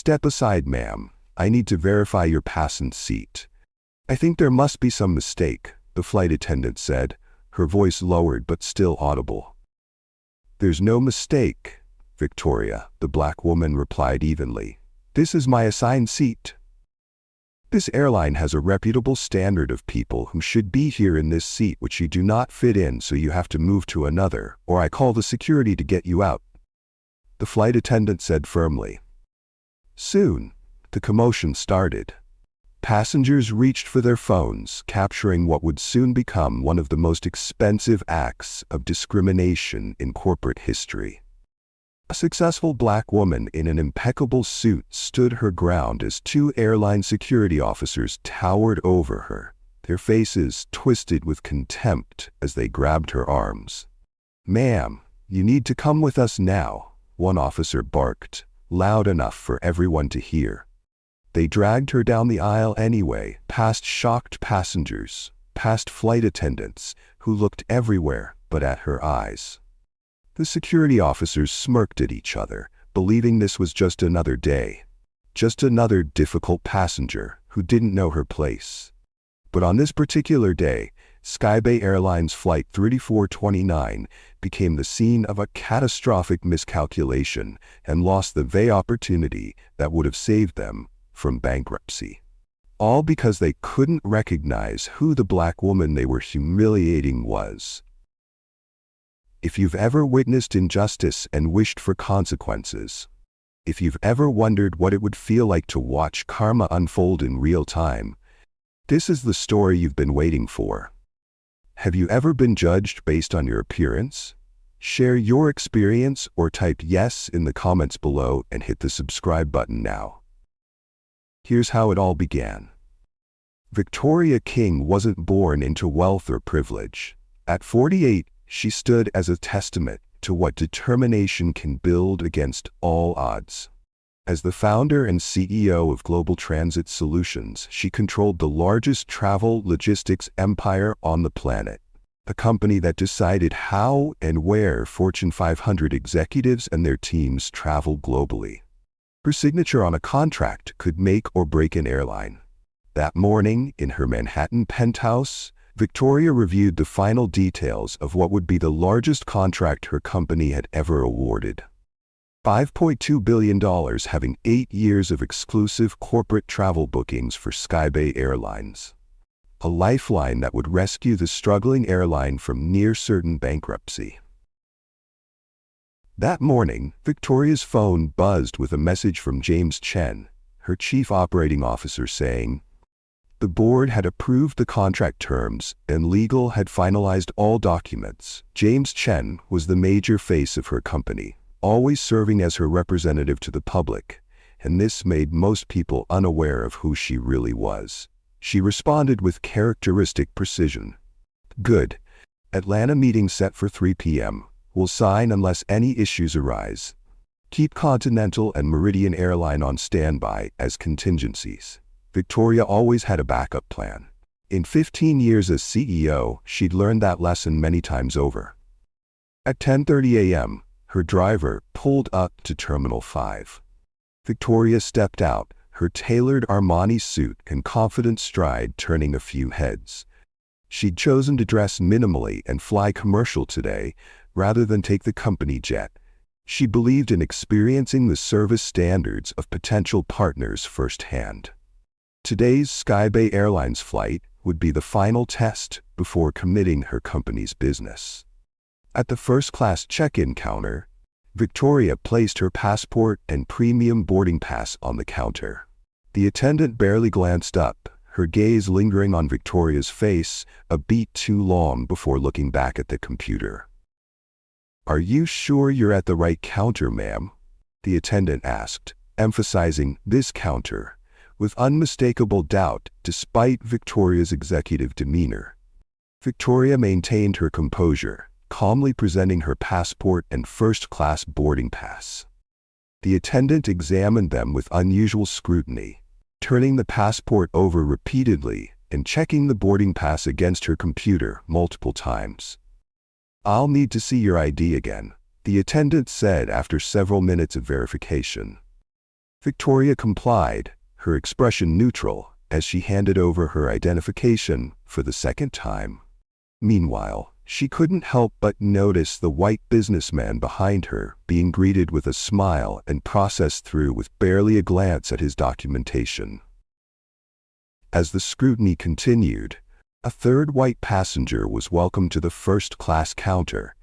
Step aside, ma'am. I need to verify your passenger seat. I think there must be some mistake, the flight attendant said, her voice lowered but still audible. There's no mistake, Victoria, the black woman replied evenly. This is my assigned seat. This airline has a reputable standard of people who should be here in this seat which you do not fit in, so you have to move to another, or I call the security to get you out, the flight attendant said firmly. Soon, the commotion started. Passengers reached for their phones, capturing what would soon become one of the most expensive acts of discrimination in corporate history. A successful black woman in an impeccable suit stood her ground as two airline security officers towered over her, their faces twisted with contempt as they grabbed her arms. Ma'am, you need to come with us now, one officer barked, loud enough for everyone to hear. They dragged her down the aisle anyway, past shocked passengers, past flight attendants, who looked everywhere but at her eyes. The security officers smirked at each other, believing this was just another day. Just another difficult passenger who didn't know her place. But on this particular day, Skybay Airlines Flight 3429 became the scene of a catastrophic miscalculation and lost the very opportunity that would have saved them from bankruptcy. All because they couldn't recognize who the black woman they were humiliating was. If you've ever witnessed injustice and wished for consequences, if you've ever wondered what it would feel like to watch karma unfold in real time, this is the story you've been waiting for. Have you ever been judged based on your appearance? Share your experience or type yes in the comments below and hit the subscribe button now. Here's how it all began. Victoria King wasn't born into wealth or privilege. At 48, she stood as a testament to what determination can build against all odds. As the founder and CEO of Global Transit Solutions, she controlled the largest travel logistics empire on the planet, a company that decided how and where Fortune 500 executives and their teams travel globally. Her signature on a contract could make or break an airline. That morning, in her Manhattan penthouse, Victoria reviewed the final details of what would be the largest contract her company had ever awarded. $5.2 billion, having 8 years of exclusive corporate travel bookings for Skybay Airlines. A lifeline that would rescue the struggling airline from near-certain bankruptcy. That morning, Victoria's phone buzzed with a message from James Chen, her chief operating officer, saying, the board had approved the contract terms and legal had finalized all documents. James Chen was the major face of her company, always serving as her representative to the public, and this made most people unaware of who she really was. She responded with characteristic precision. Good. Atlanta meeting set for 3 p.m. We'll sign unless any issues arise. Keep Continental and Meridian Airline on standby as contingencies. Victoria always had a backup plan. In 15 years as CEO, she'd learned that lesson many times over. At 10:30 a.m., her driver pulled up to Terminal 5. Victoria stepped out, her tailored Armani suit and confident stride turning a few heads. She'd chosen to dress minimally and fly commercial today, rather than take the company jet. She believed in experiencing the service standards of potential partners firsthand. Today's Skybay Airlines flight would be the final test before committing her company's business. At the first-class check-in counter, Victoria placed her passport and premium boarding pass on the counter. The attendant barely glanced up, her gaze lingering on Victoria's face a beat too long before looking back at the computer. Are you sure you're at the right counter, ma'am? The attendant asked, emphasizing this counter, with unmistakable doubt despite Victoria's executive demeanor. Victoria maintained her composure, calmly presenting her passport and first-class boarding pass. The attendant examined them with unusual scrutiny, turning the passport over repeatedly and checking the boarding pass against her computer multiple times. I'll need to see your ID again, the attendant said after several minutes of verification. Victoria complied, her expression neutral, as she handed over her identification for the second time. Meanwhile, she couldn't help but notice the white businessman behind her being greeted with a smile and processed through with barely a glance at his documentation. As the scrutiny continued, a third white passenger was welcomed to the first-class counter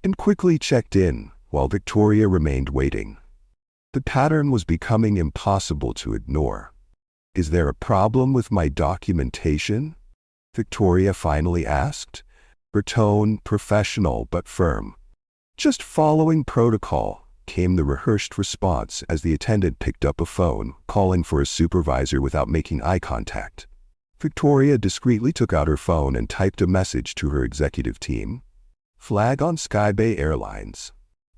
and quickly checked in while Victoria remained waiting. The pattern was becoming impossible to ignore. "Is there a problem with my documentation?" Victoria finally asked, her tone professional but firm. "Just following protocol," came the rehearsed response as the attendant picked up a phone, calling for a supervisor without making eye contact. Victoria discreetly took out her phone and typed a message to her executive team. "Flag on Skybay Airlines."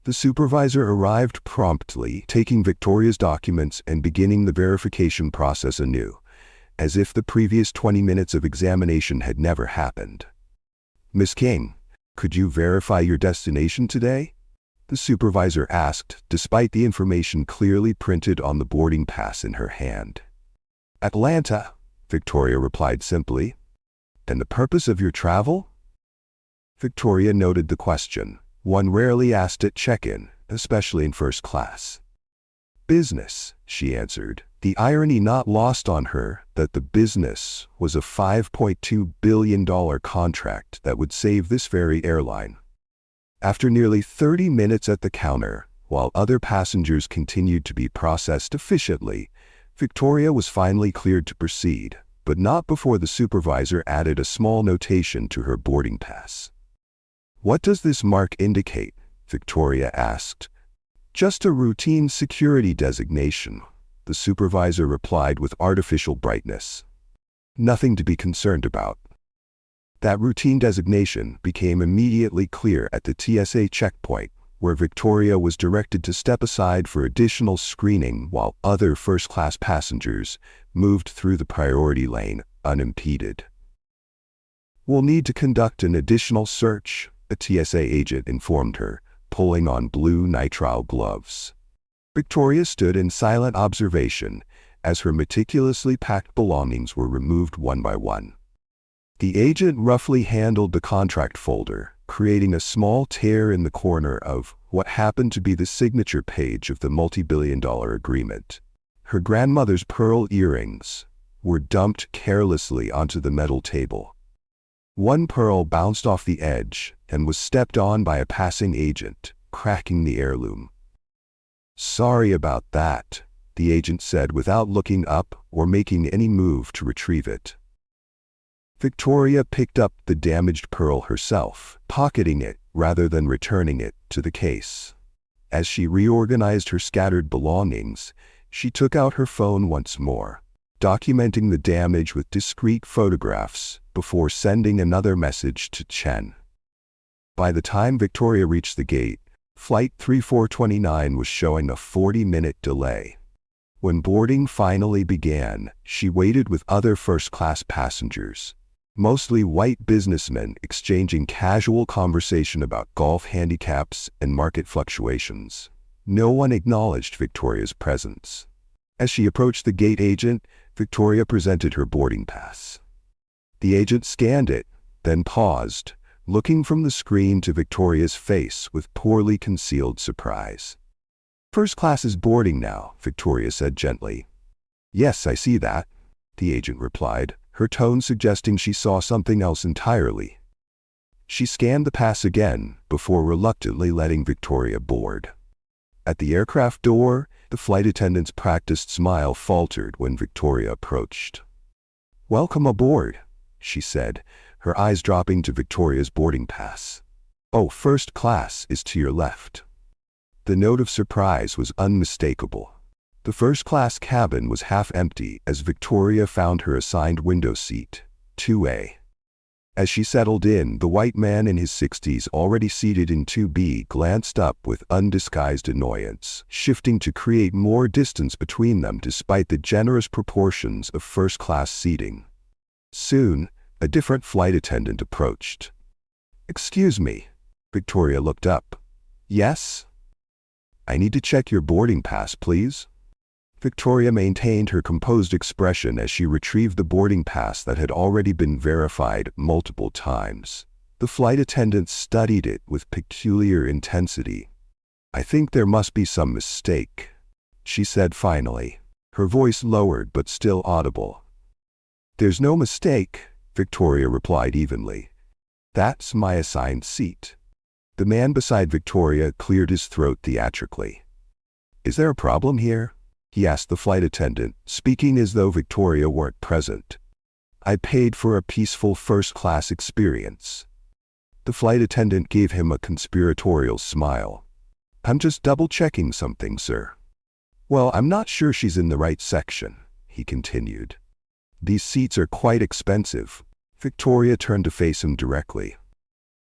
The supervisor arrived promptly, taking Victoria's documents and beginning the verification process anew, as if the previous 20 minutes of examination had never happened. "Miss King, could you verify your destination today?" the supervisor asked, despite the information clearly printed on the boarding pass in her hand. "Atlanta," Victoria replied simply. "And the purpose of your travel?" Victoria noted the question, one rarely asked at check-in, especially in first class. "Business," she answered, the irony not lost on her that the business was a $5.2 billion contract that would save this very airline. After nearly 30 minutes at the counter, while other passengers continued to be processed efficiently, Victoria was finally cleared to proceed, but not before the supervisor added a small notation to her boarding pass. "What does this mark indicate?" Victoria asked. "Just a routine security designation," the supervisor replied with artificial brightness. "Nothing to be concerned about." That routine designation became immediately clear at the TSA checkpoint, where Victoria was directed to step aside for additional screening while other first-class passengers moved through the priority lane unimpeded. "We'll need to conduct an additional search," a TSA agent informed her, pulling on blue nitrile gloves. Victoria stood in silent observation as her meticulously packed belongings were removed one by one. The agent roughly handled the contract folder, creating a small tear in the corner of what happened to be the signature page of the multi-billion-dollar agreement. Her grandmother's pearl earrings were dumped carelessly onto the metal table. One pearl bounced off the edge and was stepped on by a passing agent, cracking the heirloom. "Sorry about that," the agent said without looking up or making any move to retrieve it. Victoria picked up the damaged pearl herself, pocketing it rather than returning it to the case. As she reorganized her scattered belongings, she took out her phone once more, documenting the damage with discrete photographs before sending another message to Chen. By the time Victoria reached the gate, Flight 3429 was showing a 40-minute delay. When boarding finally began, she waited with other first-class passengers, mostly white businessmen exchanging casual conversation about golf handicaps and market fluctuations. No one acknowledged Victoria's presence. As she approached the gate agent, Victoria presented her boarding pass. The agent scanned it, then paused, looking from the screen to Victoria's face with poorly concealed surprise. "First class is boarding now," Victoria said gently. "Yes, I see that," the agent replied, her tone suggesting she saw something else entirely. She scanned the pass again before reluctantly letting Victoria board. At the aircraft door, the flight attendant's practiced smile faltered when Victoria approached. "Welcome aboard," she said, her eyes dropping to Victoria's boarding pass. "Oh, first class is to your left." The note of surprise was unmistakable. The first-class cabin was half empty as Victoria found her assigned window seat, 2A. As she settled in, the white man in his 60s already seated in 2B glanced up with undisguised annoyance, shifting to create more distance between them despite the generous proportions of first-class seating. Soon, a different flight attendant approached. "Excuse me." Victoria looked up. "Yes?" "I need to check your boarding pass, please." Victoria maintained her composed expression as she retrieved the boarding pass that had already been verified multiple times. The flight attendant studied it with peculiar intensity. "I think there must be some mistake," she said finally, her voice lowered but still audible. "There's no mistake," Victoria replied evenly. "That's my assigned seat." The man beside Victoria cleared his throat theatrically. "Is there a problem here?" he asked the flight attendant, speaking as though Victoria weren't present. "I paid for a peaceful first-class experience." The flight attendant gave him a conspiratorial smile. "I'm just double-checking something, sir." "Well, I'm not sure she's in the right section," he continued. "These seats are quite expensive." Victoria turned to face him directly.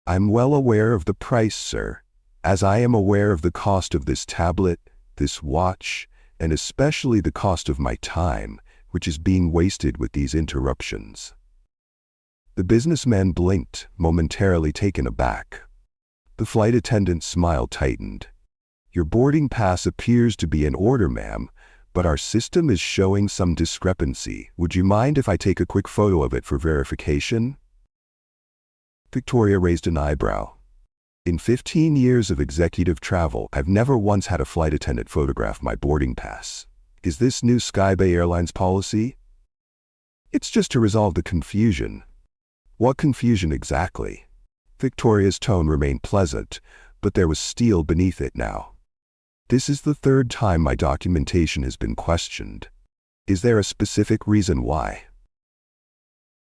"I'm well aware of the price, sir, as I am aware of the cost of this tablet, this watch, and especially the cost of my time, which is being wasted with these interruptions." The businessman blinked, momentarily taken aback. The flight attendant's smile tightened. "Your boarding pass appears to be in order, ma'am, but our system is showing some discrepancy. Would you mind if I take a quick photo of it for verification?" Victoria raised an eyebrow. "In 15 years of executive travel, I've never once had a flight attendant photograph my boarding pass. Is this new Skybay Airlines policy?" "It's just to resolve the confusion." "What confusion exactly?" Victoria's tone remained pleasant, but there was steel beneath it now. "This is the third time my documentation has been questioned. Is there a specific reason why?"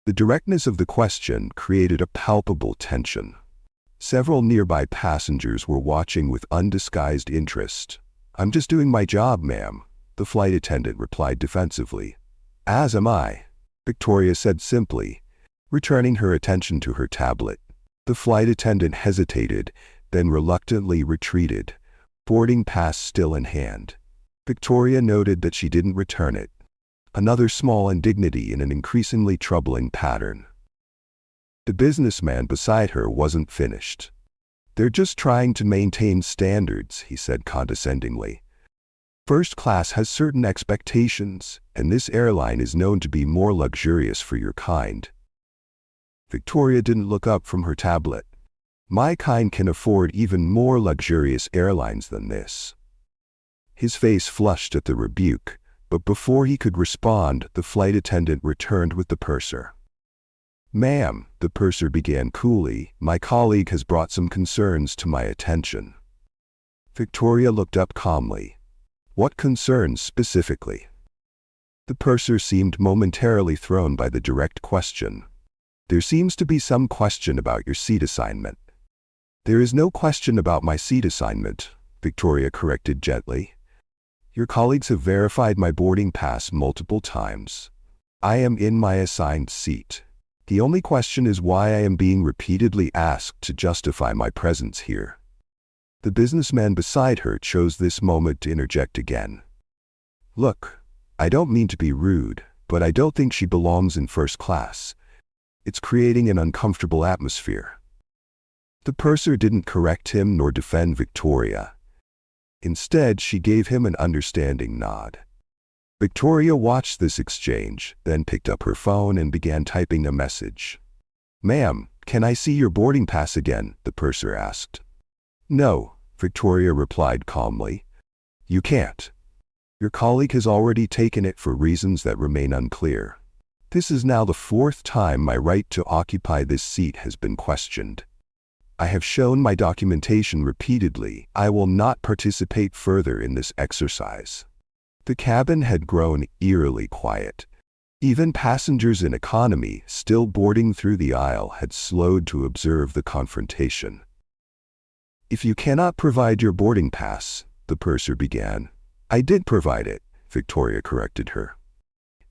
The directness of the question created a palpable tension. Several nearby passengers were watching with undisguised interest. "I'm just doing my job, ma'am," the flight attendant replied defensively. "As am I," Victoria said simply, returning her attention to her tablet. The flight attendant hesitated, then reluctantly retreated, boarding pass still in hand. Victoria noted that she didn't return it. Another small indignity in an increasingly troubling pattern. The businessman beside her wasn't finished. "They're just trying to maintain standards," he said condescendingly. "First class has certain expectations, and this airline is known to be more luxurious for your kind." Victoria didn't look up from her tablet. "My kind can afford even more luxurious airlines than this." His face flushed at the rebuke, but before he could respond, the flight attendant returned with the purser. "Ma'am," the purser began coolly, "my colleague has brought some concerns to my attention." Victoria looked up calmly. "What concerns specifically?" The purser seemed momentarily thrown by the direct question. "There seems to be some question about your seat assignment." "There is no question about my seat assignment," Victoria corrected gently. "Your colleagues have verified my boarding pass multiple times. I am in my assigned seat. The only question is why I am being repeatedly asked to justify my presence here." The businessman beside her chose this moment to interject again. "Look, I don't mean to be rude, but I don't think she belongs in first class. It's creating an uncomfortable atmosphere." The purser didn't correct him nor defend Victoria. Instead, she gave him an understanding nod. Victoria watched this exchange, then picked up her phone and began typing a message. "Ma'am, can I see your boarding pass again?" the purser asked. "No," Victoria replied calmly. "You can't. Your colleague has already taken it for reasons that remain unclear. This is now the fourth time my right to occupy this seat has been questioned. I have shown my documentation repeatedly. I will not participate further in this exercise." The cabin had grown eerily quiet. Even passengers in economy, still boarding through the aisle, had slowed to observe the confrontation. "If you cannot provide your boarding pass," the purser began. "I did provide it," Victoria corrected her.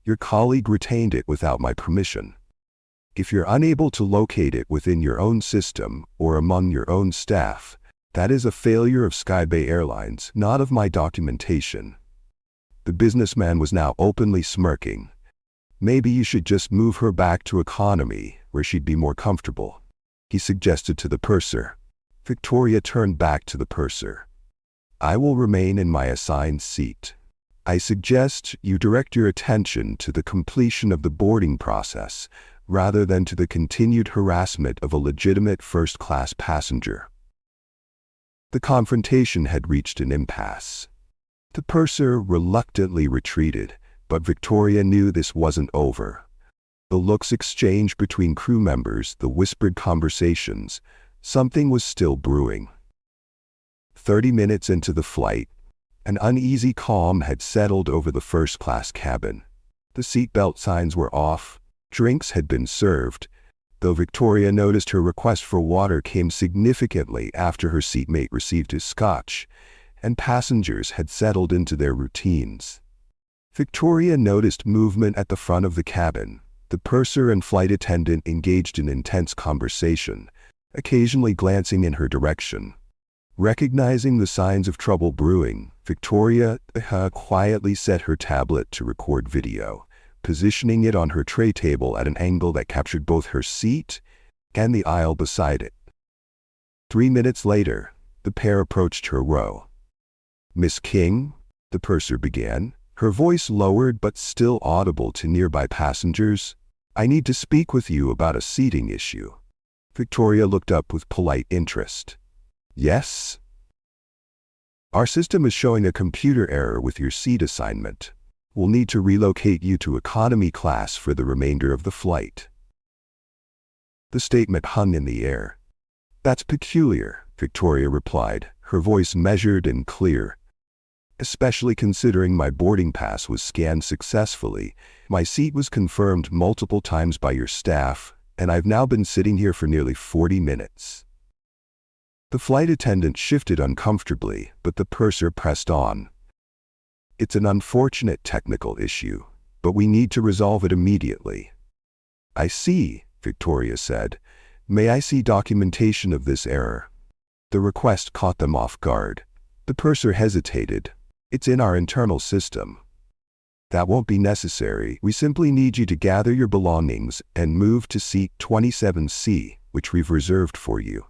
"Your colleague retained it without my permission. If you're unable to locate it within your own system or among your own staff, that is a failure of Skybay Airlines, not of my documentation." The businessman was now openly smirking. "Maybe you should just move her back to economy, where she'd be more comfortable," he suggested to the purser. Victoria turned back to the purser. "I will remain in my assigned seat. I suggest you direct your attention to the completion of the boarding process rather than to the continued harassment of a legitimate first-class passenger. The confrontation had reached an impasse. The purser reluctantly retreated, but Victoria knew this wasn't over. The looks exchanged between crew members, the whispered conversations, something was still brewing. 30 minutes into the flight, an uneasy calm had settled over the first-class cabin. The seatbelt signs were off, drinks had been served, though Victoria noticed her request for water came significantly after her seatmate received his scotch, and passengers had settled into their routines. Victoria noticed movement at the front of the cabin. The purser and flight attendant engaged in intense conversation, occasionally glancing in her direction. Recognizing the signs of trouble brewing, Victoria quietly set her tablet to record video, positioning it on her tray table at an angle that captured both her seat and the aisle beside it. 3 minutes later, the pair approached her row. "Miss King," the purser began, her voice lowered but still audible to nearby passengers, "I need to speak with you about a seating issue." Victoria looked up with polite interest. "Yes?" "Our system is showing a computer error with your seat assignment. We'll need to relocate you to economy class for the remainder of the flight." The statement hung in the air. "That's peculiar," Victoria replied, her voice measured and clear. "Especially considering my boarding pass was scanned successfully, my seat was confirmed multiple times by your staff, and I've now been sitting here for nearly 40 minutes. The flight attendant shifted uncomfortably, but the purser pressed on. "It's an unfortunate technical issue, but we need to resolve it immediately." "I see," Victoria said. "May I see documentation of this error?" The request caught them off guard. The purser hesitated. "It's in our internal system." "That won't be necessary. We simply need you to gather your belongings and move to seat 27C, which we've reserved for you."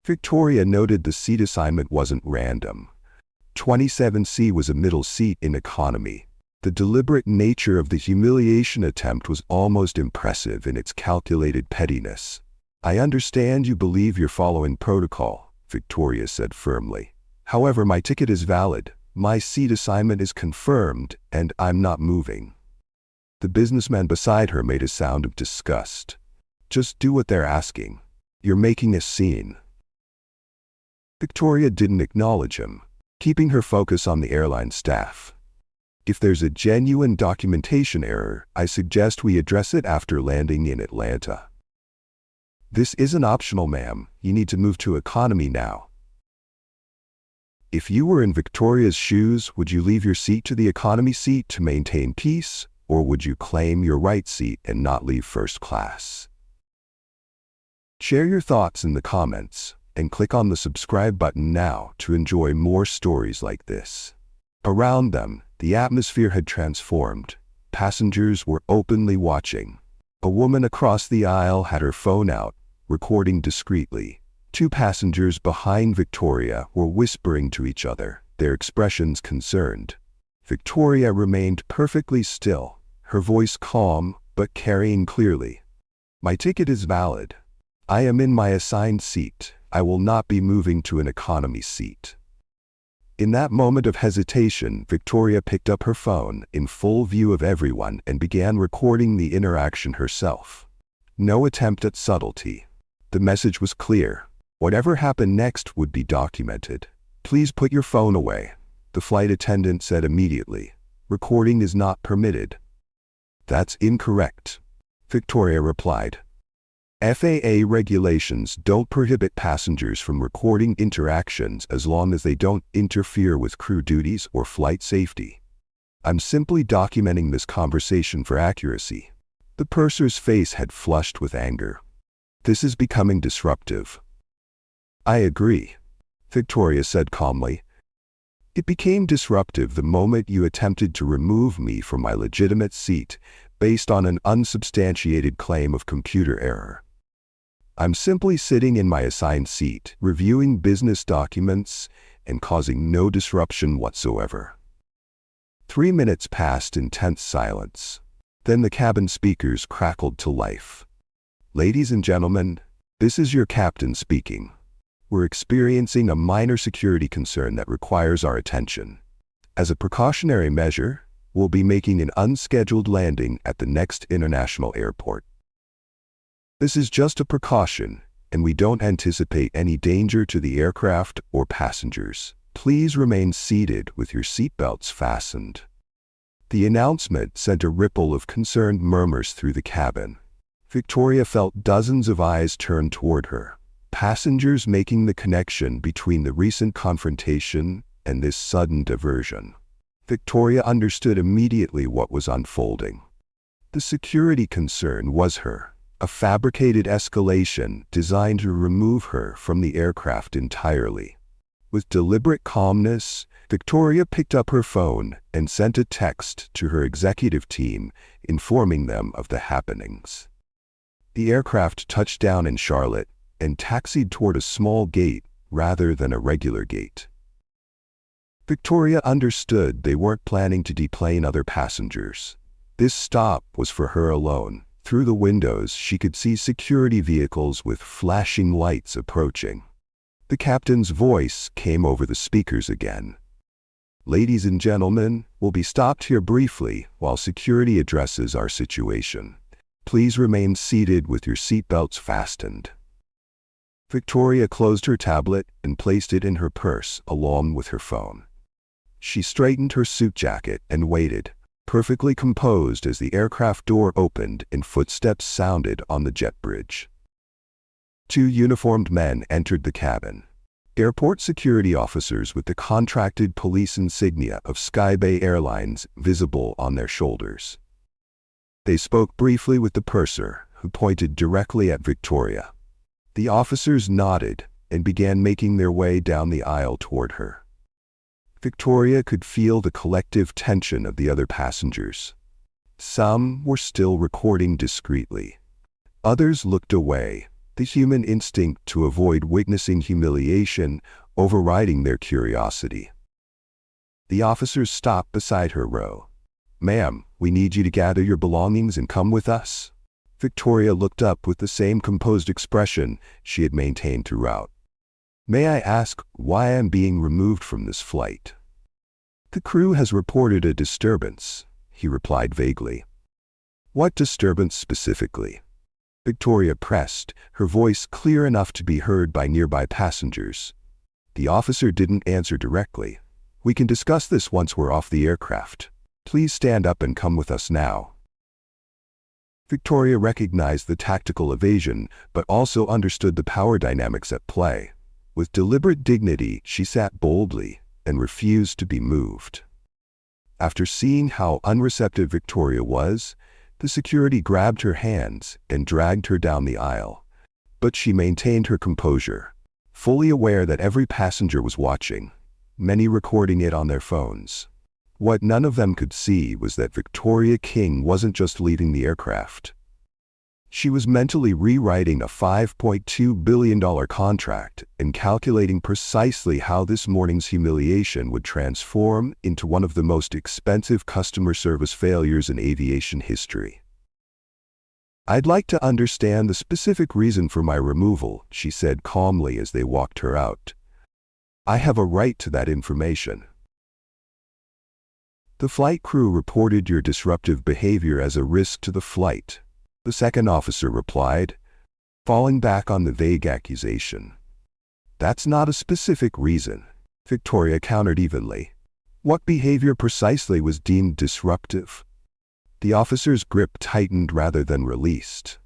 Victoria noted the seat assignment wasn't random. 27C was a middle seat in economy. The deliberate nature of the humiliation attempt was almost impressive in its calculated pettiness. "I understand you believe you're following protocol," Victoria said firmly. "However, my ticket is valid, my seat assignment is confirmed, and I'm not moving." The businessman beside her made a sound of disgust. "Just do what they're asking. You're making a scene." Victoria didn't acknowledge him, keeping her focus on the airline staff. "If there's a genuine documentation error, I suggest we address it after landing in Atlanta." "This isn't optional, ma'am. You need to move to economy now." If you were in Victoria's shoes, would you leave your seat to the economy seat to maintain peace, or would you claim your right seat and not leave first class? Share your thoughts in the comments, and click on the subscribe button now to enjoy more stories like this. Around them, the atmosphere had transformed. Passengers were openly watching. A woman across the aisle had her phone out, recording discreetly. 2 passengers behind Victoria were whispering to each other, their expressions concerned. Victoria remained perfectly still, her voice calm but carrying clearly. "My ticket is valid. I am in my assigned seat. I will not be moving to an economy seat." In that moment of hesitation, Victoria picked up her phone in full view of everyone and began recording the interaction herself. No attempt at subtlety. The message was clear. Whatever happened next would be documented. "Please put your phone away," the flight attendant said immediately. "Recording is not permitted." "That's incorrect," Victoria replied. FAA regulations don't prohibit passengers from recording interactions as long as they don't interfere with crew duties or flight safety. "I'm simply documenting this conversation for accuracy." The purser's face had flushed with anger. "This is becoming disruptive." "I agree," Victoria said calmly. "It became disruptive the moment you attempted to remove me from my legitimate seat based on an unsubstantiated claim of computer error. I'm simply sitting in my assigned seat, reviewing business documents, and causing no disruption whatsoever." 3 minutes passed in tense silence. Then the cabin speakers crackled to life. "Ladies and gentlemen, this is your captain speaking. We're experiencing a minor security concern that requires our attention. As a precautionary measure, we'll be making an unscheduled landing at the next international airport. This is just a precaution, and we don't anticipate any danger to the aircraft or passengers. Please remain seated with your seatbelts fastened." The announcement sent a ripple of concerned murmurs through the cabin. Victoria felt dozens of eyes turned toward her, passengers making the connection between the recent confrontation and this sudden diversion. Victoria understood immediately what was unfolding. The security concern was her, a fabricated escalation designed to remove her from the aircraft entirely. With deliberate calmness, Victoria picked up her phone and sent a text to her executive team, informing them of the happenings. The aircraft touched down in Charlotte and taxied toward a small gate rather than a regular gate. Victoria understood they weren't planning to deplane other passengers. This stop was for her alone. Through the windows, she could see security vehicles with flashing lights approaching. The captain's voice came over the speakers again. "Ladies and gentlemen, we'll be stopped here briefly while security addresses our situation. Please remain seated with your seatbelts fastened." Victoria closed her tablet and placed it in her purse along with her phone. She straightened her suit jacket and waited, perfectly composed as the aircraft door opened and footsteps sounded on the jet bridge. 2 uniformed men entered the cabin. Airport security officers with the contracted police insignia of Skybay Airlines visible on their shoulders. They spoke briefly with the purser, who pointed directly at Victoria. The officers nodded and began making their way down the aisle toward her. Victoria could feel the collective tension of the other passengers. Some were still recording discreetly. Others looked away, the human instinct to avoid witnessing humiliation overriding their curiosity. The officers stopped beside her row. "Ma'am, we need you to gather your belongings and come with us." Victoria looked up with the same composed expression she had maintained throughout. "May I ask why I am being removed from this flight?" "The crew has reported a disturbance," he replied vaguely. "What disturbance specifically?" Victoria pressed, her voice clear enough to be heard by nearby passengers. The officer didn't answer directly. "We can discuss this once we're off the aircraft. Please stand up and come with us now." Victoria recognized the tactical evasion, but also understood the power dynamics at play. With deliberate dignity, she sat boldly and refused to be moved. After seeing how unreceptive Victoria was, the security grabbed her hands and dragged her down the aisle. But she maintained her composure, fully aware that every passenger was watching, many recording it on their phones. What none of them could see was that Victoria King wasn't just leaving the aircraft. She was mentally rewriting a $5.2 billion contract and calculating precisely how this morning's humiliation would transform into one of the most expensive customer service failures in aviation history. "I'd like to understand the specific reason for my removal," she said calmly as they walked her out. "I have a right to that information." "The flight crew reported your disruptive behavior as a risk to the flight," the second officer replied, falling back on the vague accusation. "That's not a specific reason," Victoria countered evenly. "What behavior precisely was deemed disruptive?" The officer's grip tightened rather than released,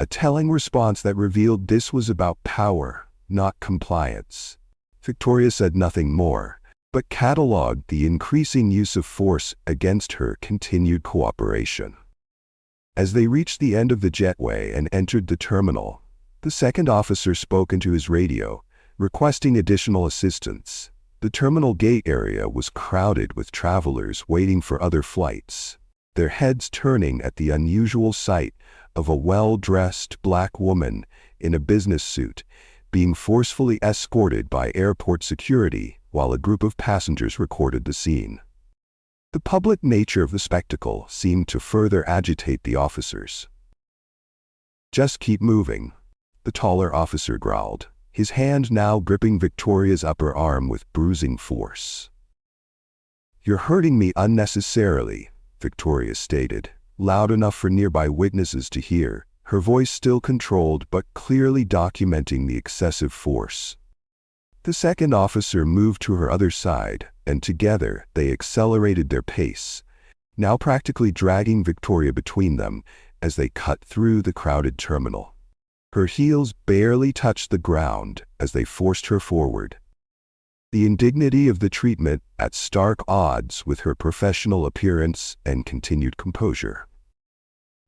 a telling response that revealed this was about power, not compliance. Victoria said nothing more, but catalogued the increasing use of force against her continued cooperation. As they reached the end of the jetway and entered the terminal, the second officer spoke into his radio, requesting additional assistance. The terminal gate area was crowded with travelers waiting for other flights, their heads turning at the unusual sight of a well-dressed black woman in a business suit being forcefully escorted by airport security while a group of passengers recorded the scene. The public nature of the spectacle seemed to further agitate the officers. "Just keep moving," the taller officer growled, his hand now gripping Victoria's upper arm with bruising force. "You're hurting me unnecessarily," Victoria stated, loud enough for nearby witnesses to hear, her voice still controlled but clearly documenting the excessive force. The second officer moved to her other side, and together they accelerated their pace, now practically dragging Victoria between them as they cut through the crowded terminal. Her heels barely touched the ground as they forced her forward. The indignity of the treatment at stark odds with her professional appearance and continued composure.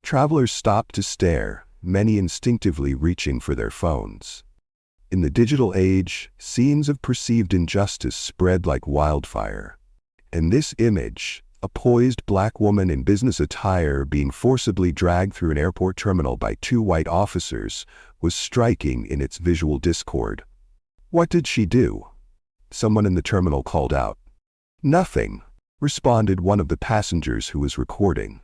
Travelers stopped to stare, many instinctively reaching for their phones. In the digital age, scenes of perceived injustice spread like wildfire. And this image, a poised black woman in business attire being forcibly dragged through an airport terminal by two white officers, was striking in its visual discord. "What did she do?" someone in the terminal called out. "Nothing," responded one of the passengers who was recording.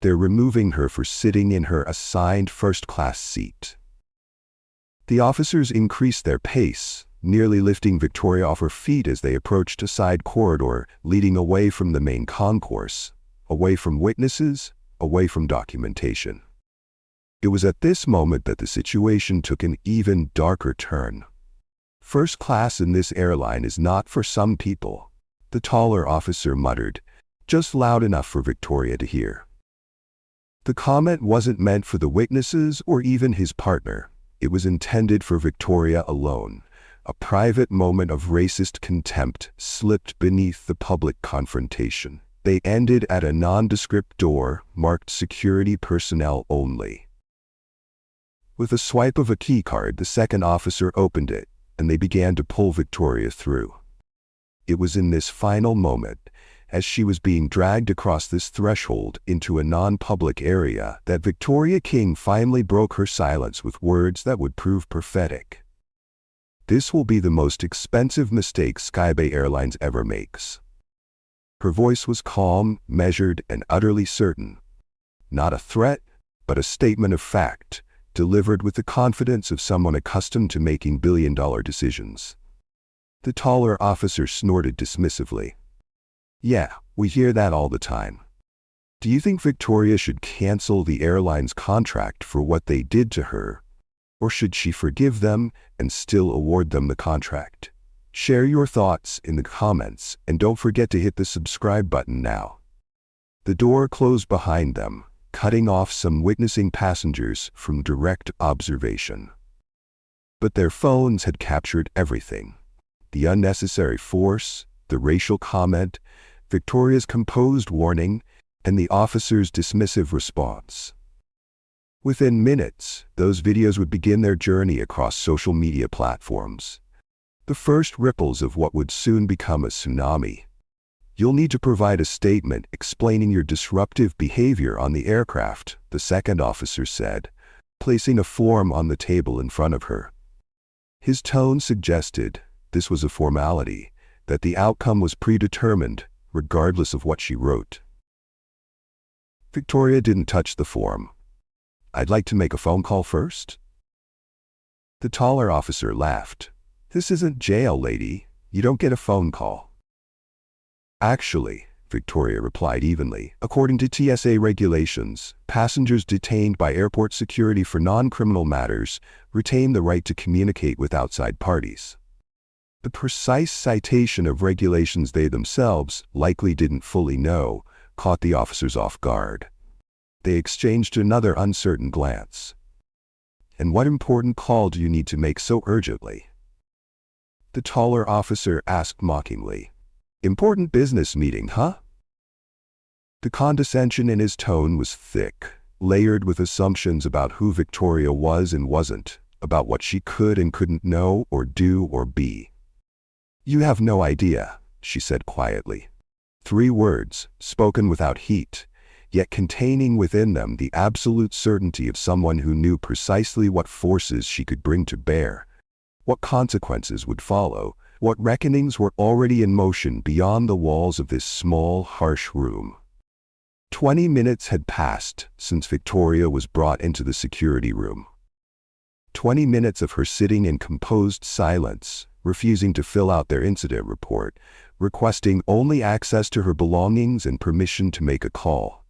"They're removing her for sitting in her assigned first-class seat." The officers increased their pace, nearly lifting Victoria off her feet as they approached a side corridor leading away from the main concourse, away from witnesses, away from documentation. It was at this moment that the situation took an even darker turn. "First class in this airline is not for some people," the taller officer muttered, just loud enough for Victoria to hear. The comment wasn't meant for the witnesses or even his partner. It was intended for Victoria alone. A private moment of racist contempt slipped beneath the public confrontation. They ended at a nondescript door marked "Security Personnel Only." With a swipe of a keycard, the second officer opened it, and they began to pull Victoria through. It was in this final moment, as she was being dragged across this threshold into a non-public area, that Victoria King finally broke her silence with words that would prove prophetic. "This will be the most expensive mistake Skybay Airlines ever makes." Her voice was calm, measured, and utterly certain. Not a threat, but a statement of fact, delivered with the confidence of someone accustomed to making billion-dollar decisions. The taller officer snorted dismissively. "Yeah, we hear that all the time. Do you think Victoria should cancel the airline's contract for what they did to her? Or should she forgive them and still award them the contract? Share your thoughts in the comments, and don't forget to hit the subscribe button now." The door closed behind them, cutting off some witnessing passengers from direct observation. But their phones had captured everything. The unnecessary force, the racial comment, Victoria's composed warning, and the officer's dismissive response. Within minutes, those videos would begin their journey across social media platforms. The first ripples of what would soon become a tsunami. "You'll need to provide a statement explaining your disruptive behavior on the aircraft," the second officer said, placing a form on the table in front of her. His tone suggested this was a formality, that the outcome was predetermined, regardless of what she wrote. Victoria didn't touch the form. "I'd like to make a phone call first." The taller officer laughed. "This isn't jail, lady. You don't get a phone call." "Actually," Victoria replied evenly, "according to TSA regulations, passengers detained by airport security for non-criminal matters retain the right to communicate with outside parties." The precise citation of regulations they themselves likely didn't fully know caught the officers off guard. They exchanged another uncertain glance. "And what important call do you need to make so urgently?" the taller officer asked mockingly. "Important business meeting, huh?" The condescension in his tone was thick, layered with assumptions about who Victoria was and wasn't, about what she could and couldn't know or do or be. "You have no idea," she said quietly. 3 words, spoken without heat, yet containing within them the absolute certainty of someone who knew precisely what forces she could bring to bear, what consequences would follow, What reckonings were already in motion beyond the walls of this small, harsh room? 20 minutes had passed since Victoria was brought into the security room. 20 minutes of her sitting in composed silence, refusing to fill out their incident report, requesting only access to her belongings and permission to make a call.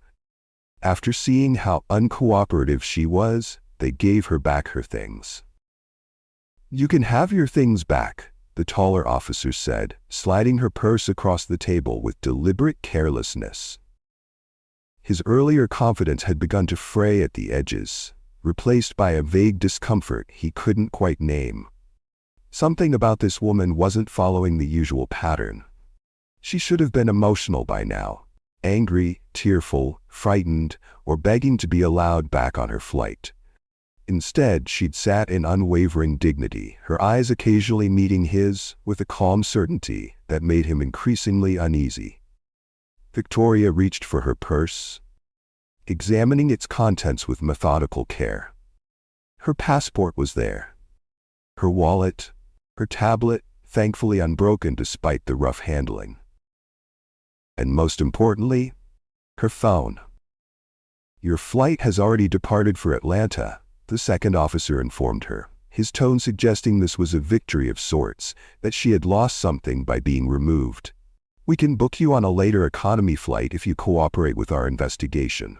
After seeing how uncooperative she was, they gave her back her things. "You can have your things back," the taller officer said, sliding her purse across the table with deliberate carelessness. His earlier confidence had begun to fray at the edges, replaced by a vague discomfort he couldn't quite name. Something about this woman wasn't following the usual pattern. She should have been emotional by now, angry, tearful, frightened, or begging to be allowed back on her flight. Instead, she'd sat in unwavering dignity, her eyes occasionally meeting his with a calm certainty that made him increasingly uneasy. Victoria reached for her purse, examining its contents with methodical care. Her passport was there. Her wallet, her tablet, thankfully unbroken despite the rough handling. And most importantly, her phone. "Your flight has already departed for Atlanta," the second officer informed her, his tone suggesting this was a victory of sorts, that she had lost something by being removed. "We can book you on a later economy flight if you cooperate with our investigation."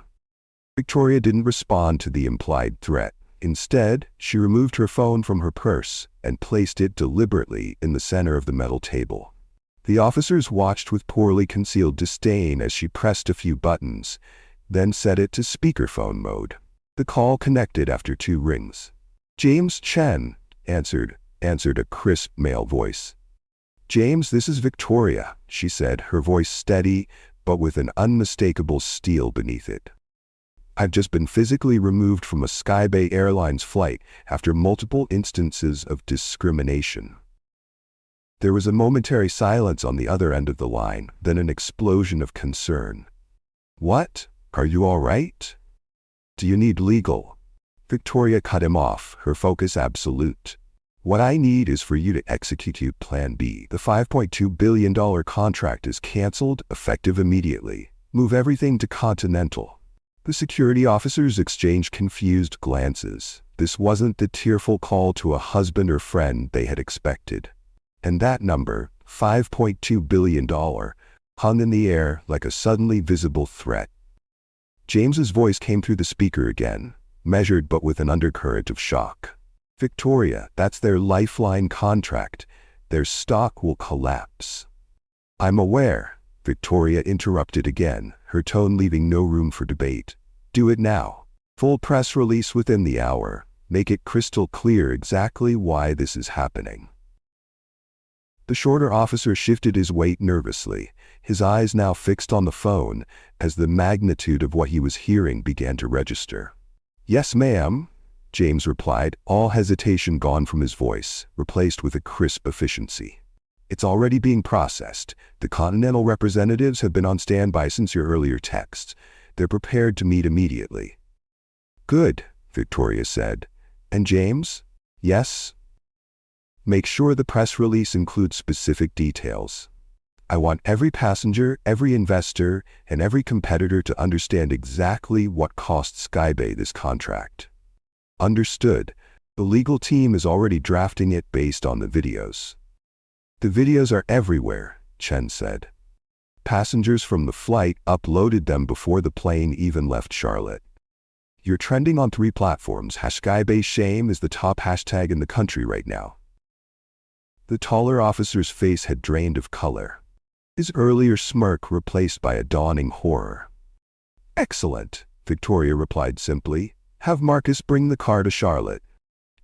Victoria didn't respond to the implied threat. Instead, she removed her phone from her purse and placed it deliberately in the center of the metal table. The officers watched with poorly concealed disdain as she pressed a few buttons, then set it to speakerphone mode. The call connected after 2 rings. "James Chen," answered a crisp male voice. "James, this is Victoria," she said, her voice steady, but with an unmistakable steel beneath it. "I've just been physically removed from a Skybay Airlines flight after multiple instances of discrimination." There was a momentary silence on the other end of the line, then an explosion of concern. "What? Are you all right? Do you need legal?" Victoria cut him off, her focus absolute. "What I need is for you to execute Plan B. The $5.2 billion contract is canceled, effective immediately. Move everything to Continental." The security officers exchanged confused glances. This wasn't the tearful call to a husband or friend they had expected. And that number, $5.2 billion, hung in the air like a suddenly visible threat. James's voice came through the speaker again, measured but with an undercurrent of shock. "Victoria, that's their lifeline contract. Their stock will collapse." "I'm aware," Victoria interrupted again, her tone leaving no room for debate. "Do it now. Full press release within the hour. Make it crystal clear exactly why this is happening." The shorter officer shifted his weight nervously, his eyes now fixed on the phone, as the magnitude of what he was hearing began to register. "Yes, ma'am," James replied, all hesitation gone from his voice, replaced with a crisp efficiency. "It's already being processed. The Continental representatives have been on standby since your earlier text. They're prepared to meet immediately." "Good," Victoria said. "And James?" "Yes?" "Make sure the press release includes specific details. I want every passenger, every investor, and every competitor to understand exactly what cost Skybay this contract." "Understood. The legal team is already drafting it based on the videos." "The videos are everywhere," Chen said. "Passengers from the flight uploaded them before the plane even left Charlotte. You're trending on 3 platforms. #SkybayShame is the top hashtag in the country right now." The taller officer's face had drained of color, his earlier smirk replaced by a dawning horror. "Excellent," Victoria replied simply. "Have Marcus bring the car to Charlotte.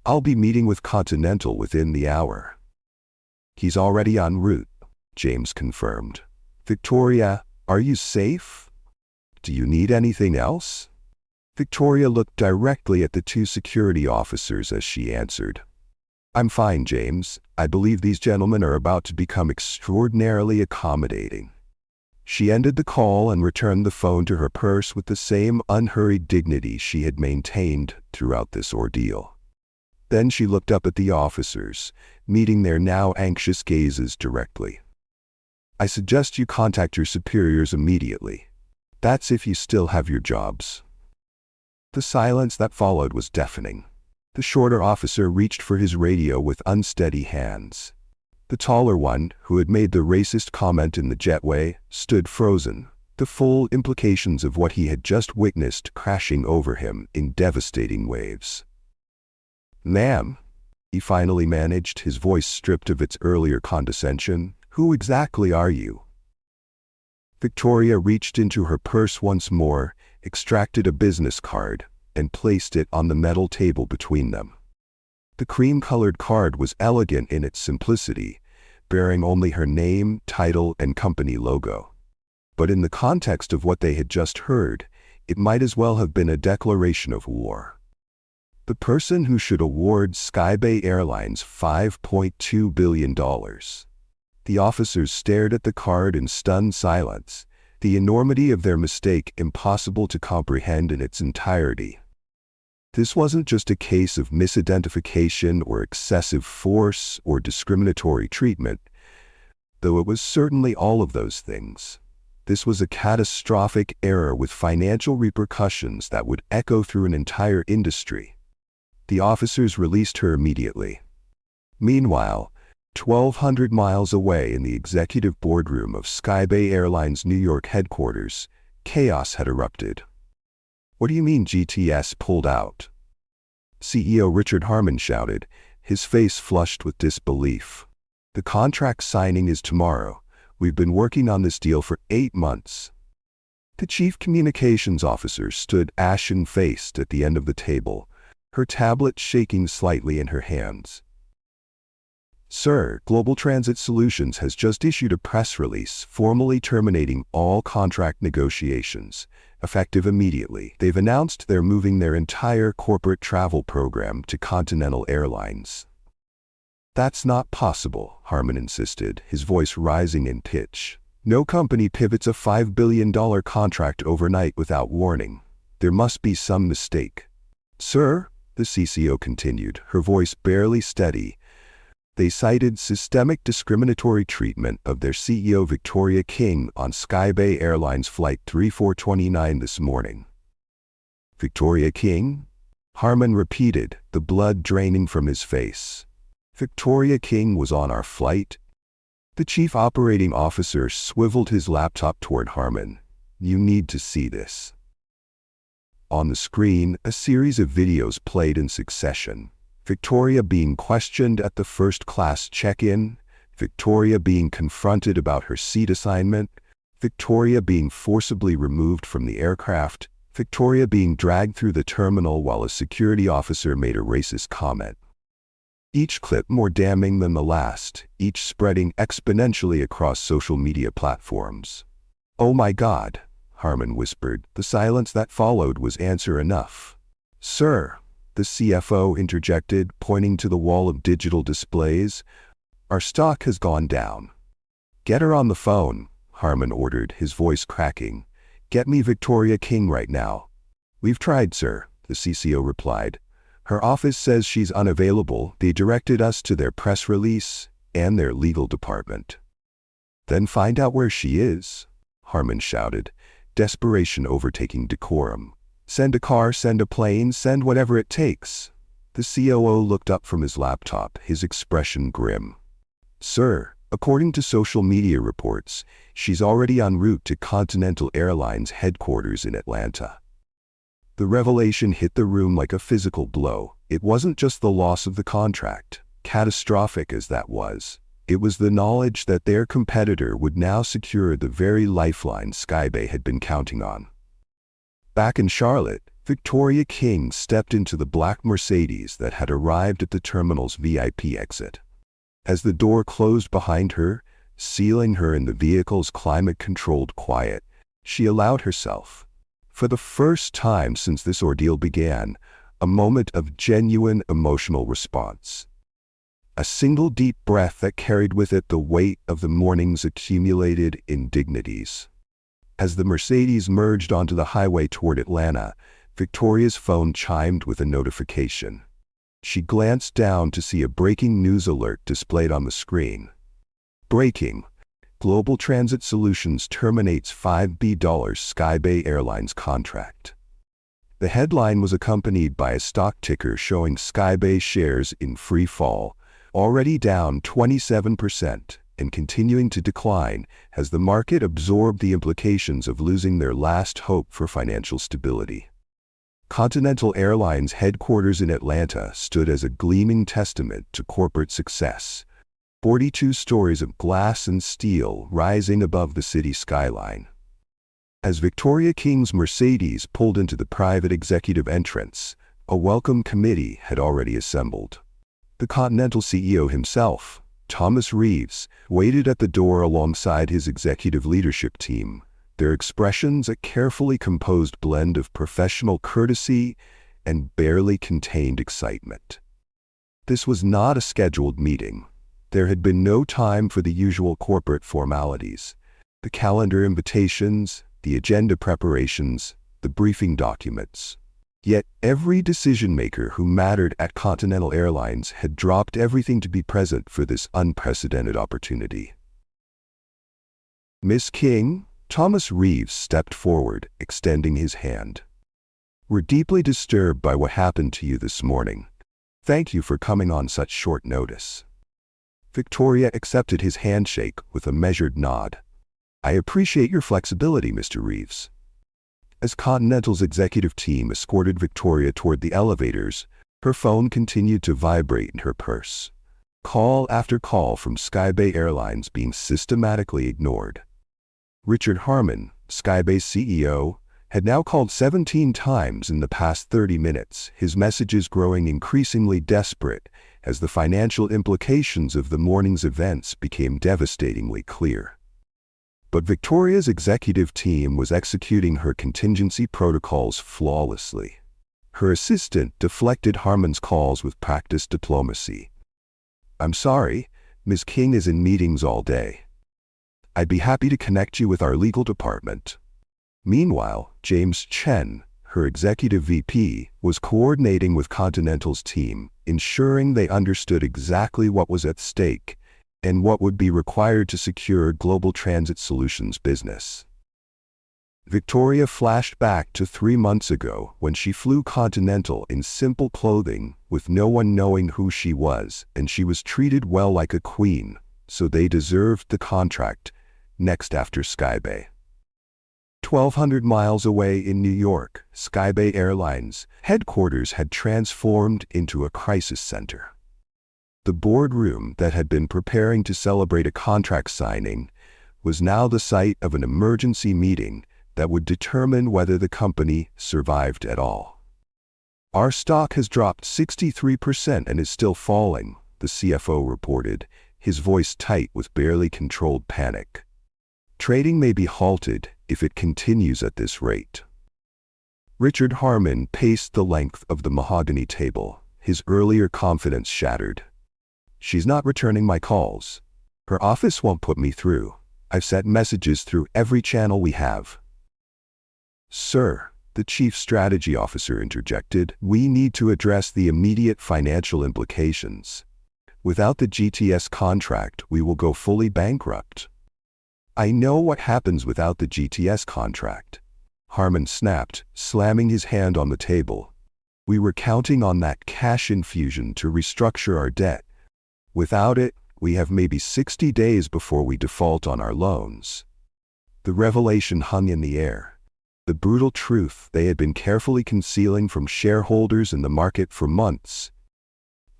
I'll be meeting with Continental within the hour." "He's already en route," James confirmed. "Victoria, are you safe? Do you need anything else?" Victoria looked directly at the 2 security officers as she answered. "I'm fine, James. I believe these gentlemen are about to become extraordinarily accommodating." She ended the call and returned the phone to her purse with the same unhurried dignity she had maintained throughout this ordeal. Then she looked up at the officers, meeting their now anxious gazes directly. "I suggest you contact your superiors immediately. That's if you still have your jobs." The silence that followed was deafening. The shorter officer reached for his radio with unsteady hands. The taller one, who had made the racist comment in the jetway, stood frozen, the full implications of what he had just witnessed crashing over him in devastating waves. "Ma'am," he finally managed, his voice stripped of its earlier condescension, "who exactly are you?" Victoria reached into her purse once more, extracted a business card, and placed it on the metal table between them. The cream-colored card was elegant in its simplicity, bearing only her name, title, and company logo. But in the context of what they had just heard, it might as well have been a declaration of war. The person who should award Skybay Airlines $5.2 billion. The officers stared at the card in stunned silence, the enormity of their mistake impossible to comprehend in its entirety. This wasn't just a case of misidentification or excessive force or discriminatory treatment, though it was certainly all of those things. This was a catastrophic error with financial repercussions that would echo through an entire industry. The officers released her immediately. Meanwhile, 1,200 miles away in the executive boardroom of Skybay Airlines' New York headquarters, chaos had erupted. "What do you mean GTS pulled out?" CEO Richard Harmon shouted, his face flushed with disbelief. "The contract signing is tomorrow. We've been working on this deal for 8 months. The chief communications officer stood ashen-faced at the end of the table, her tablet shaking slightly in her hands. "Sir, Global Transit Solutions has just issued a press release formally terminating all contract negotiations, effective immediately. They've announced they're moving their entire corporate travel program to Continental Airlines." "That's not possible," Harmon insisted, his voice rising in pitch. "No company pivots a $5 billion contract overnight without warning. There must be some mistake." "Sir," the CCO continued, her voice barely steady, "they cited systemic discriminatory treatment of their CEO Victoria King on Skybay Airlines Flight 3429 this morning." "Victoria King?" Harmon repeated, the blood draining from his face. "Victoria King was on our flight?" The chief operating officer swiveled his laptop toward Harmon. "You need to see this." On the screen, a series of videos played in succession. Victoria being questioned at the first-class check-in, Victoria being confronted about her seat assignment, Victoria being forcibly removed from the aircraft, Victoria being dragged through the terminal while a security officer made a racist comment. Each clip more damning than the last, each spreading exponentially across social media platforms. "Oh my God," Harmon whispered. The silence that followed was answer enough. "Sir," the CFO interjected, pointing to the wall of digital displays, "our stock has gone down." "Get her on the phone," Harmon ordered, his voice cracking. "Get me Victoria King right now." "We've tried, sir," the CCO replied. "Her office says she's unavailable. They directed us to their press release and their legal department." "Then find out where she is," Harmon shouted, desperation overtaking decorum. "Send a car, send a plane, send whatever it takes." The COO looked up from his laptop, his expression grim. "Sir, according to social media reports, she's already en route to Continental Airlines headquarters in Atlanta." The revelation hit the room like a physical blow. It wasn't just the loss of the contract, catastrophic as that was. It was the knowledge that their competitor would now secure the very lifeline Skybay had been counting on. Back in Charlotte, Victoria King stepped into the black Mercedes that had arrived at the terminal's VIP exit. As the door closed behind her, sealing her in the vehicle's climate-controlled quiet, she allowed herself, for the first time since this ordeal began, a moment of genuine emotional response. A single deep breath that carried with it the weight of the morning's accumulated indignities. As the Mercedes merged onto the highway toward Atlanta, Victoria's phone chimed with a notification. She glanced down to see a breaking news alert displayed on the screen. Breaking. Global Transit Solutions terminates $5 billion Skybay Airlines contract. The headline was accompanied by a stock ticker showing Skybay shares in free fall, already down 27% and continuing to decline as the market absorbed the implications of losing their last hope for financial stability. Continental Airlines' headquarters in Atlanta stood as a gleaming testament to corporate success. 42 stories of glass and steel rising above the city skyline. As Victoria King's Mercedes pulled into the private executive entrance, a welcome committee had already assembled. The Continental CEO himself, Thomas Reeves, waited at the door alongside his executive leadership team, their expressions a carefully composed blend of professional courtesy and barely contained excitement. This was not a scheduled meeting. There had been no time for the usual corporate formalities, the calendar invitations, the agenda preparations, the briefing documents. Yet every decision-maker who mattered at Continental Airlines had dropped everything to be present for this unprecedented opportunity. "Miss King," Thomas Reeves stepped forward, extending his hand. "We're deeply disturbed by what happened to you this morning. Thank you for coming on such short notice." Victoria accepted his handshake with a measured nod. "I appreciate your flexibility, Mr. Reeves." As Continental's executive team escorted Victoria toward the elevators, her phone continued to vibrate in her purse. Call after call from Skybay Airlines being systematically ignored. Richard Harmon, Skybay's CEO, had now called 17 times in the past 30 minutes, his messages growing increasingly desperate as the financial implications of the morning's events became devastatingly clear. But Victoria's executive team was executing her contingency protocols flawlessly. Her assistant deflected Harmon's calls with practiced diplomacy. "I'm sorry, Ms. King is in meetings all day. I'd be happy to connect you with our legal department." Meanwhile, James Chen, her executive VP, was coordinating with Continental's team, ensuring they understood exactly what was at stake and what would be required to secure Global Transit Solutions business. Victoria flashed back to 3 months ago when she flew Continental in simple clothing, with no one knowing who she was, and she was treated well like a queen, so they deserved the contract, next after Skybay. 1,200 miles away in New York, Skybay Airlines' headquarters had transformed into a crisis center. The boardroom that had been preparing to celebrate a contract signing was now the site of an emergency meeting that would determine whether the company survived at all. "Our stock has dropped 63% and is still falling," the CFO reported, his voice tight with barely controlled panic. "Trading may be halted if it continues at this rate." Richard Harmon paced the length of the mahogany table, his earlier confidence shattered. "She's not returning my calls. Her office won't put me through. I've sent messages through every channel we have." "Sir," the chief strategy officer interjected, "we need to address the immediate financial implications. Without the GTS contract, we will go fully bankrupt." "I know what happens without the GTS contract," Harmon snapped, slamming his hand on the table. "We were counting on that cash infusion to restructure our debt. Without it, we have maybe 60 days before we default on our loans." The revelation hung in the air. The brutal truth they had been carefully concealing from shareholders in the market for months.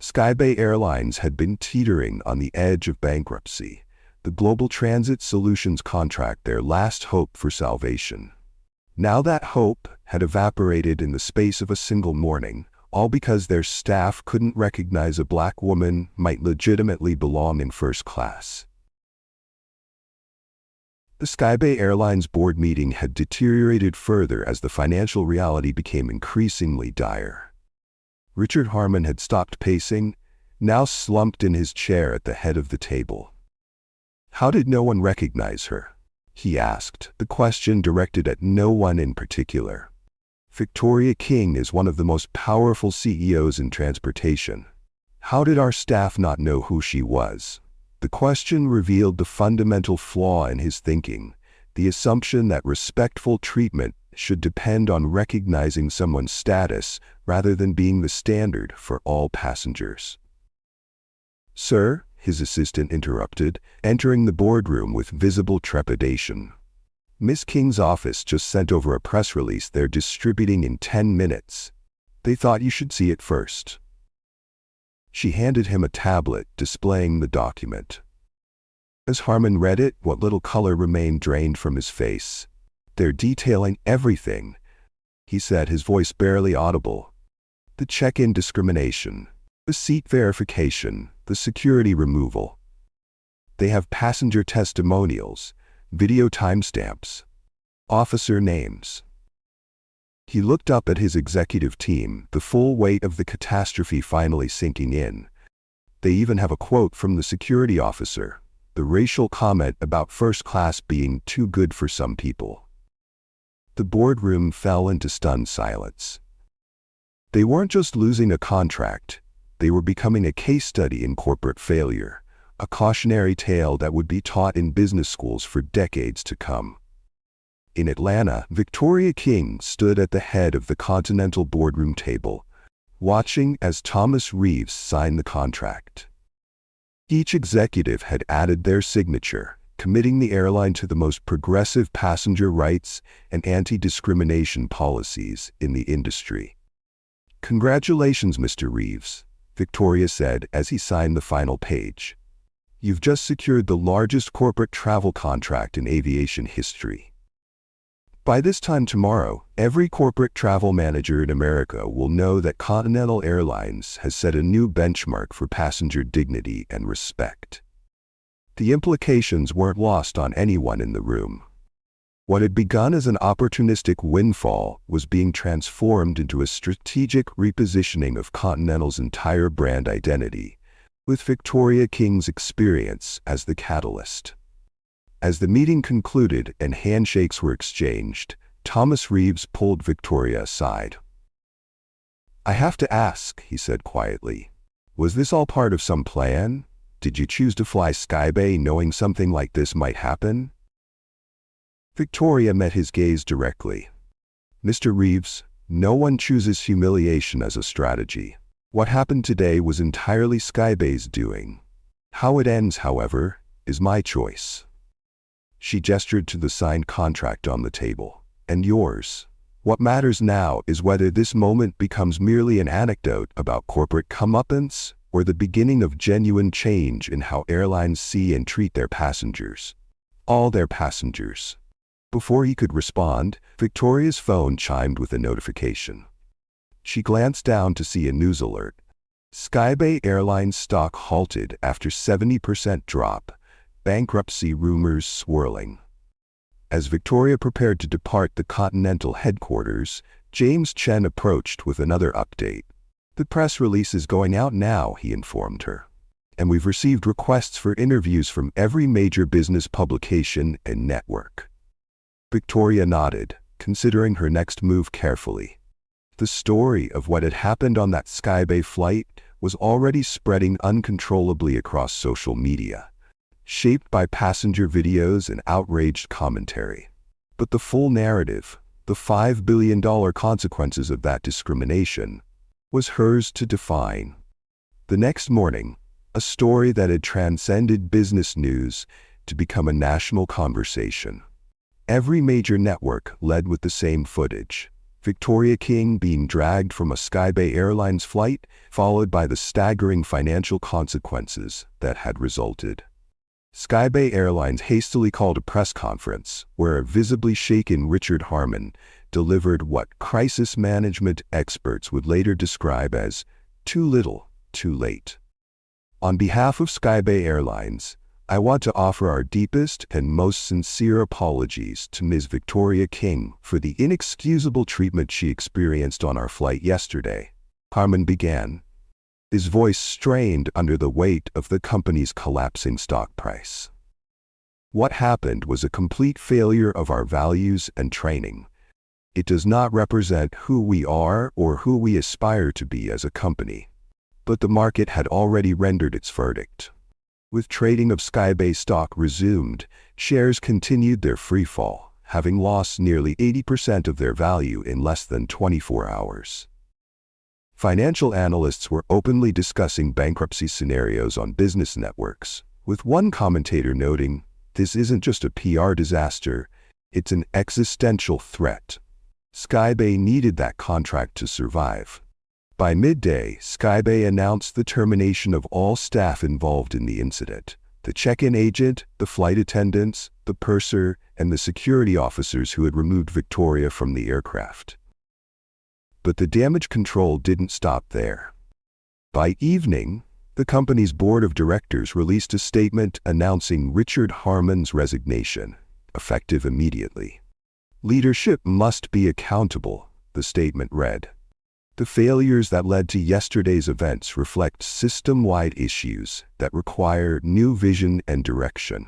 Skybay Airlines had been teetering on the edge of bankruptcy, the Global Transit Solutions contract their last hope for salvation. Now that hope had evaporated in the space of a single morning, all because their staff couldn't recognize a black woman might legitimately belong in first class. The Skybay Airlines board meeting had deteriorated further as the financial reality became increasingly dire. Richard Harmon had stopped pacing, now slumped in his chair at the head of the table. "How did no one recognize her?" he asked, the question directed at no one in particular. Victoria King is one of the most powerful CEOs in transportation. How did our staff not know who she was? The question revealed the fundamental flaw in his thinking, the assumption that respectful treatment should depend on recognizing someone's status rather than being the standard for all passengers. "Sir," his assistant interrupted, entering the boardroom with visible trepidation. "Miss King's office just sent over a press release they're distributing in 10 minutes. They thought you should see it first." She handed him a tablet displaying the document. As Harmon read it, what little color remained drained from his face. "They're detailing everything," he said, his voice barely audible. "The check-in discrimination, the seat verification, the security removal. They have passenger testimonials, video timestamps, officer names." He looked up at his executive team, the full weight of the catastrophe finally sinking in. They even have a quote from the security officer, the racial comment about first class being too good for some people. The boardroom fell into stunned silence. They weren't just losing a contract, they were becoming a case study in corporate failure, a cautionary tale that would be taught in business schools for decades to come. In Atlanta, Victoria King stood at the head of the Continental boardroom table, watching as Thomas Reeves signed the contract. Each executive had added their signature, committing the airline to the most progressive passenger rights and anti-discrimination policies in the industry. "Congratulations, Mr. Reeves," Victoria said as he signed the final page. "You've just secured the largest corporate travel contract in aviation history. By this time tomorrow, every corporate travel manager in America will know that Continental Airlines has set a new benchmark for passenger dignity and respect." The implications weren't lost on anyone in the room. What had begun as an opportunistic windfall was being transformed into a strategic repositioning of Continental's entire brand identity, with Victoria King's experience as the catalyst. As the meeting concluded and handshakes were exchanged, Thomas Reeves pulled Victoria aside. "I have to ask," he said quietly, "was this all part of some plan? Did you choose to fly Skybay knowing something like this might happen?" Victoria met his gaze directly. "Mr. Reeves, no one chooses humiliation as a strategy. What happened today was entirely Skybay's doing. How it ends, however, is my choice." She gestured to the signed contract on the table. "And yours. What matters now is whether this moment becomes merely an anecdote about corporate comeuppance or the beginning of genuine change in how airlines see and treat their passengers. All their passengers." Before he could respond, Victoria's phone chimed with a notification. She glanced down to see a news alert. Skybay Airlines stock halted after 70% drop, bankruptcy rumors swirling. As Victoria prepared to depart the Continental headquarters, James Chen approached with another update. "The press release is going out now," he informed her. "And we've received requests for interviews from every major business publication and network." Victoria nodded, considering her next move carefully. The story of what had happened on that Skybay flight was already spreading uncontrollably across social media, shaped by passenger videos and outraged commentary. But the full narrative, the $5 billion consequences of that discrimination, was hers to define. The next morning, a story that had transcended business news to become a national conversation. Every major network led with the same footage. Victoria King being dragged from a Skybay Airlines flight, followed by the staggering financial consequences that had resulted. Skybay Airlines hastily called a press conference where a visibly shaken Richard Harmon delivered what crisis management experts would later describe as too little, too late. "On behalf of Skybay Airlines, I want to offer our deepest and most sincere apologies to Ms. Victoria King for the inexcusable treatment she experienced on our flight yesterday," Harmon began, his voice strained under the weight of the company's collapsing stock price. "What happened was a complete failure of our values and training. It does not represent who we are or who we aspire to be as a company. But the market had already rendered its verdict. With trading of Skybay stock resumed, shares continued their freefall, having lost nearly 80% of their value in less than 24 hours. Financial analysts were openly discussing bankruptcy scenarios on business networks, with one commentator noting, "This isn't just a PR disaster, it's an existential threat." Skybay needed that contract to survive. By midday, Skybay announced the termination of all staff involved in the incident: the check-in agent, the flight attendants, the purser, and the security officers who had removed Victoria from the aircraft. But the damage control didn't stop there. By evening, the company's board of directors released a statement announcing Richard Harmon's resignation, effective immediately. "Leadership must be accountable," the statement read. "The failures that led to yesterday's events reflect system-wide issues that require new vision and direction."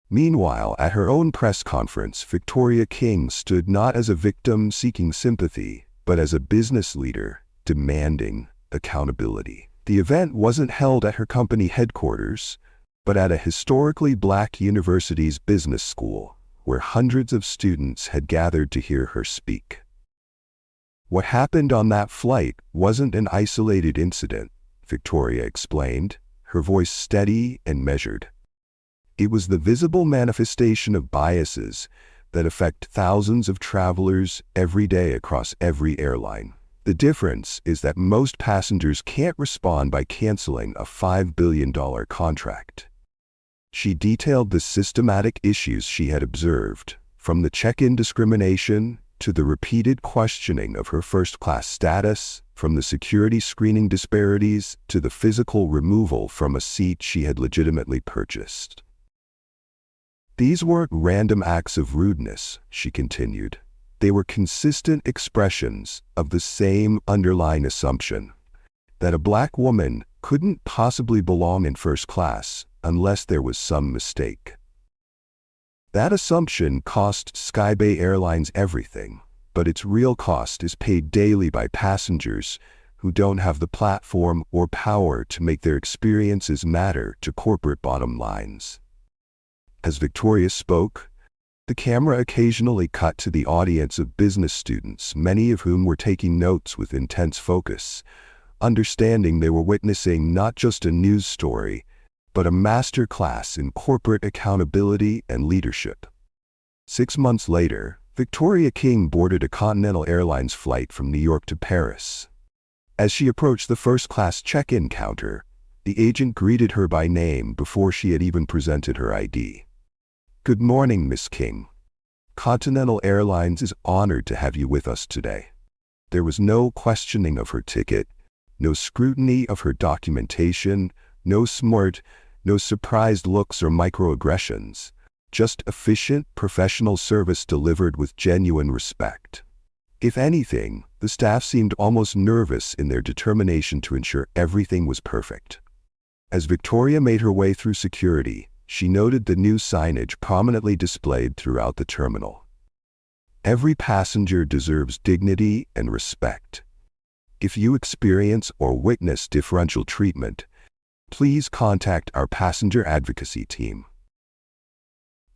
Meanwhile, at her own press conference, Victoria King stood not as a victim seeking sympathy, but as a business leader demanding accountability. The event wasn't held at her company headquarters, but at a historically Black university's business school, where hundreds of students had gathered to hear her speak. "What happened on that flight wasn't an isolated incident," Victoria explained, her voice steady and measured. "It was the visible manifestation of biases that affect thousands of travelers every day across every airline. The difference is that most passengers can't respond by canceling a $5 billion contract." She detailed the systematic issues she had observed, from the check-in discrimination to the repeated questioning of her first-class status, from the security screening disparities to the physical removal from a seat she had legitimately purchased. "These weren't random acts of rudeness," she continued. "They were consistent expressions of the same underlying assumption, that a Black woman couldn't possibly belong in first class unless there was some mistake. That assumption cost Skybay Airlines everything, but its real cost is paid daily by passengers who don't have the platform or power to make their experiences matter to corporate bottom lines." As Victoria spoke, the camera occasionally cut to the audience of business students, many of whom were taking notes with intense focus, understanding they were witnessing not just a news story, but a master class in corporate accountability and leadership. 6 months later, Victoria King boarded a Continental Airlines flight from New York to Paris. As she approached the first-class check-in counter, the agent greeted her by name before she had even presented her ID. "Good morning, Miss King. Continental Airlines is honored to have you with us today." There was no questioning of her ticket, no scrutiny of her documentation, no smirk, no surprised looks or microaggressions, just efficient, professional service delivered with genuine respect. If anything, the staff seemed almost nervous in their determination to ensure everything was perfect. As Victoria made her way through security, she noted the new signage prominently displayed throughout the terminal. "Every passenger deserves dignity and respect. If you experience or witness differential treatment, please contact our passenger advocacy team."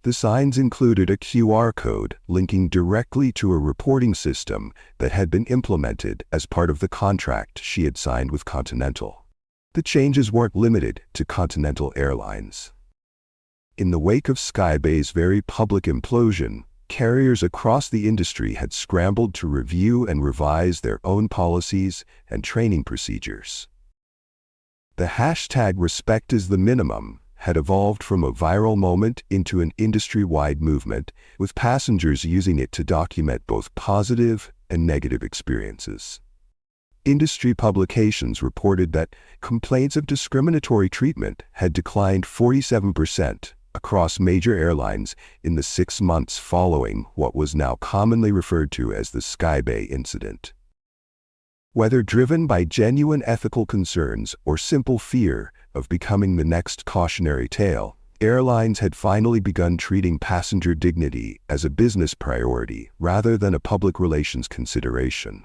The signs included a QR code linking directly to a reporting system that had been implemented as part of the contract she had signed with Continental. The changes weren't limited to Continental Airlines. In the wake of Skybay's very public implosion, carriers across the industry had scrambled to review and revise their own policies and training procedures. The hashtag "Respect is the minimum" had evolved from a viral moment into an industry-wide movement, with passengers using it to document both positive and negative experiences. Industry publications reported that complaints of discriminatory treatment had declined 47% across major airlines in the 6 months following what was now commonly referred to as the Skybay incident. Whether driven by genuine ethical concerns or simple fear of becoming the next cautionary tale, airlines had finally begun treating passenger dignity as a business priority rather than a public relations consideration.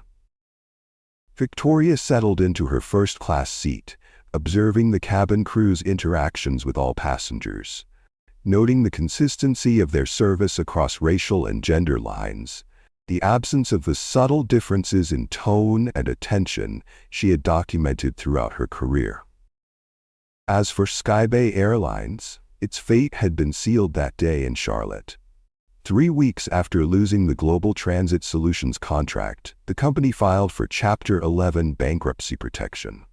Victoria settled into her first-class seat, observing the cabin crew's interactions with all passengers. Noting the consistency of their service across racial and gender lines, the absence of the subtle differences in tone and attention she had documented throughout her career. As for Skybay Airlines, its fate had been sealed that day in Charlotte. 3 weeks after losing the Global Transit Solutions contract, the company filed for Chapter 11 bankruptcy protection.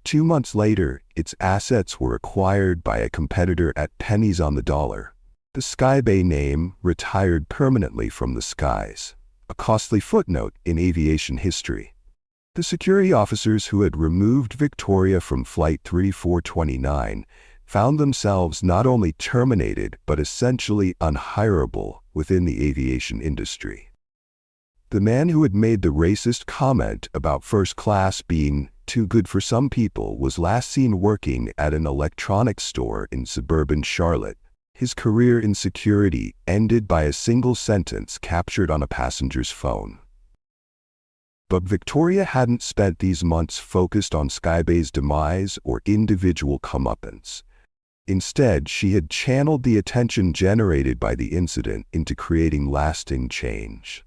2 months later, its assets were acquired by a competitor at pennies on the dollar. The Skybay name retired permanently from the skies, a costly footnote in aviation history. The security officers who had removed Victoria from Flight 3429 found themselves not only terminated but essentially unhireable within the aviation industry. The man who had made the racist comment about first class being too good for some people was last seen working at an electronics store in suburban Charlotte. His career in security ended by a single sentence captured on a passenger's phone. But Victoria hadn't spent these months focused on Skybay's demise or individual comeuppance. Instead, she had channeled the attention generated by the incident into creating lasting change.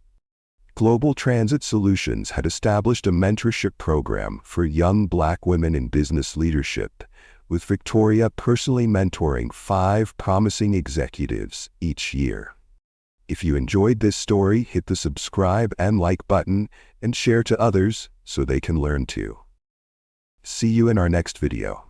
Global Transit Solutions had established a mentorship program for young Black women in business leadership, with Victoria personally mentoring 5 promising executives each year. If you enjoyed this story, hit the subscribe and like button and share to others so they can learn too. See you in our next video.